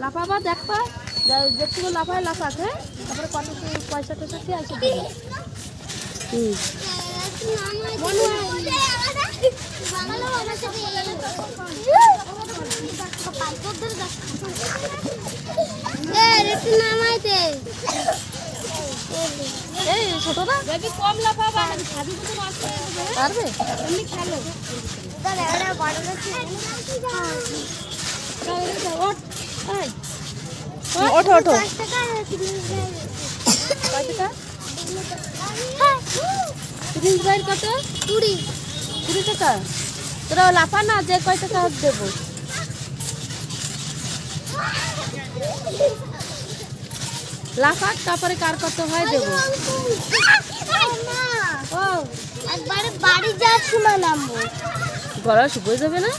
লাফাবা দেখবা যেটুকু লাফায় লাফাকে তারপরে কত পয়সা টয়সা কি আছে এই ছোটরা যদি কম লাফাবা সাধু তো পারবে এমনি খেলো ওঠো ওঠো কত 20 টাকা তোরা লাফা না যে কয় টাকা দেবো লাফা তারপরে কার কত হয় দেবো একবারে বাড়ি যাওয়ার সময় নামবো গলা শুকিয়ে যাবে না।